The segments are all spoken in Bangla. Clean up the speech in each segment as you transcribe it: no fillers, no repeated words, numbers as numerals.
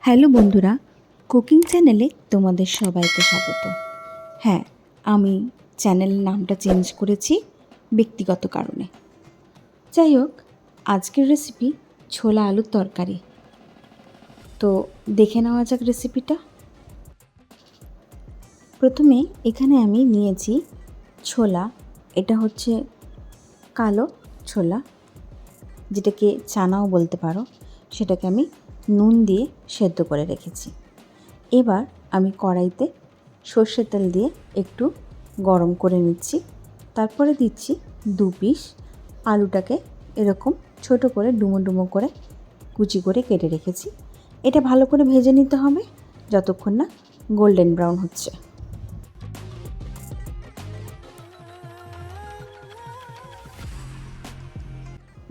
হ্যালো বন্ধুরা, কুকিং চ্যানেলে তোমাদের সবাইকে স্বাগত। হ্যাঁ, আমি চ্যানেলের নামটা চেঞ্জ করেছি ব্যক্তিগত কারণে। যাই হোক, আজকের রেসিপি ছোলা আলুর তরকারি। তো দেখে নেওয়া যাক রেসিপিটা। প্রথমে এখানে আমি নিয়েছি ছোলা। এটা হচ্ছে কালো ছোলা, যেটাকে চানাও বলতে পারো। সেটাকে আমি নুন দিয়ে সেদ্ধ করে রেখেছি। এবার আমি কড়াইতে সর্ষের তেল দিয়ে একটু গরম করে নিচ্ছি। তারপরে দিচ্ছি 2 পিস আলুটাকে এরকম ছোট করে ডুমো ডুমো করে কুচি করে কেটে রেখেছি। এটা ভালো করে ভেজে নিতে হবে যতক্ষণ না গোল্ডেন ব্রাউন হচ্ছে।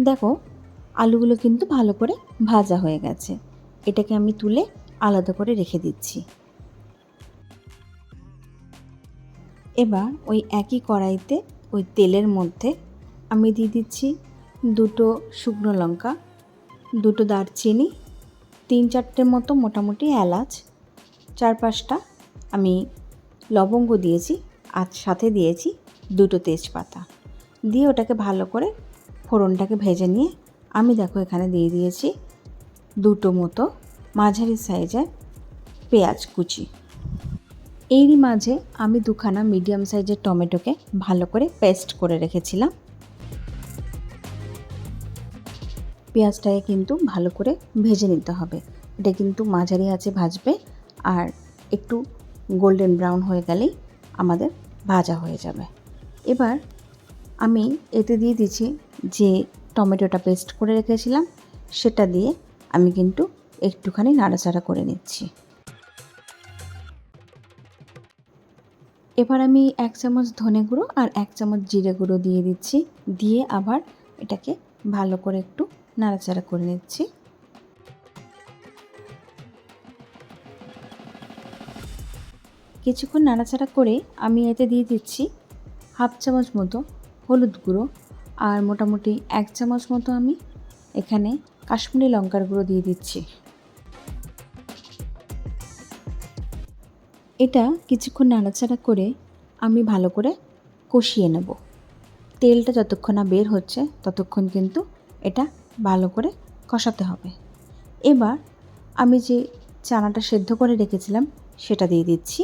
দেখো, আলুগুলো কিন্তু ভালো করে ভাজা হয়ে গেছে। এটাকে আমি তুলে আলাদা করে রেখে দিচ্ছি। এবার ওই একই কড়াইতে ওই তেলের মধ্যে আমি দিয়ে দিচ্ছি 2 শুকনো লঙ্কা, 2 দারচিনি, 3-4টে মতো মোটামুটি এলাচ, 4-5টা আমি লবঙ্গ দিয়েছি, আর সাথে দিয়েছি 2 তেজপাতা। দিয়ে ওটাকে ভালো করে ফোড়নটাকে ভেজে নিয়ে আমি দেখো এখানে দিয়ে দিয়েছি 2 মতো মাঝারি সাইজের পেঁয়াজ কুচি। এরই মাঝে আমি 2খানা মিডিয়াম সাইজের টমেটোকে ভালো করে পেস্ট করে রেখেছিলাম। পেঁয়াজটাকে কিন্তু ভালো করে ভেজে নিতে হবে। এটা কিন্তু মাঝারি আঁচে ভাজবে, আর একটু গোল্ডেন ব্রাউন হয়ে গেলেই আমাদের ভাজা হয়ে যাবে। এবার আমি এতে দিয়ে দিচ্ছি যে টমেটোটা পেস্ট করে রেখেছিলাম, সেটা দিয়ে আমি কিন্তু একটুখানি নাড়াচাড়া করে নিচ্ছি। এবার আমি 1 চামচ ধনে গুঁড়ো আর 1 চামচ জিরে গুঁড়ো দিয়ে দিচ্ছি। দিয়ে আবার এটাকে ভালো করে একটু নাড়াচাড়া করে নিচ্ছি। কিছুক্ষণ নাড়াচাড়া করে আমি এতে দিয়ে দিচ্ছি 1/2 চামচ মতো হলুদ গুঁড়ো, আর মোটামুটি 1 চামচ মতো আমি এখানে কাশ্মীরি লঙ্কার গুঁড়ো দিয়ে দিচ্ছি। এটা কিছুক্ষণ নাড়াচাড়া করে আমি ভালো করে কষিয়ে নেব। তেলটা যতক্ষণ না বের হচ্ছে ততক্ষণ কিন্তু এটা ভালো করে কষাতে হবে। এবার আমি যে চানাটা সেদ্ধ করে রেখেছিলাম সেটা দিয়ে দিচ্ছি।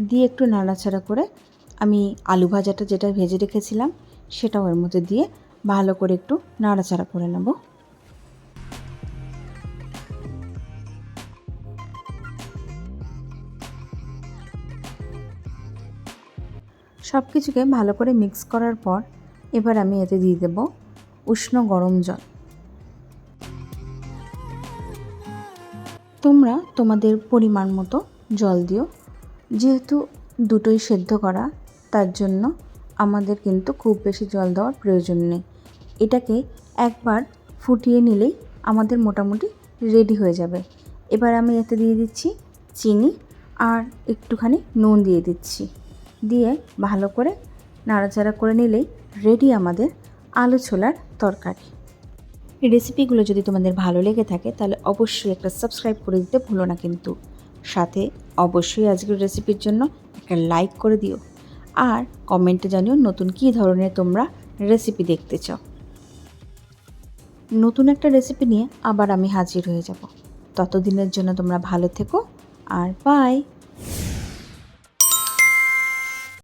দিয়ে একটু নাড়াচাড়া করে আমি আলু ভাজাটা যেটা ভেজে রেখেছিলাম সেটাও এর মধ্যে দিয়ে ভালো করে একটু নাড়াচাড়া করে নেব। সব কিছুকে ভালো করে মিক্স করার পর এবার আমি এতে দিয়ে দেব উষ্ণ গরম জল। তোমরা তোমাদের পরিমাণ মতো জল দিও। যেহেতু দুটোই সেদ্ধ করা, তার জন্য আমাদের কিন্তু খুব বেশি জল দেওয়ার প্রয়োজন নেই। এটাকে একবার ফুটিয়ে নিলেই আমাদের মোটামুটি রেডি হয়ে যাবে। এবার আমি এতে দিয়ে দিচ্ছি চিনি আর একটুখানি নুন দিয়ে দিচ্ছি। দিয়ে ভালো করে নাড়াচাড়া করে নিলেই রেডি আমাদের আলু ছোলার তরকারি। এই রেসিপিগুলো যদি তোমাদের ভালো লেগে থাকে তাহলে অবশ্যই একটা সাবস্ক্রাইব করে দিতে ভুলো না কিন্তু। সাথে অবশ্যই আজকের রেসিপির জন্য একটা লাইক করে দিও, আর কমেন্টে জানিও নতুন কী ধরনের তোমরা রেসিপি দেখতে চাও। নতুন একটা রেসিপি নিয়ে আবার আমি হাজির হয়ে যাব। ততদিনের জন্য তোমরা ভালো থেকো, আর বাই।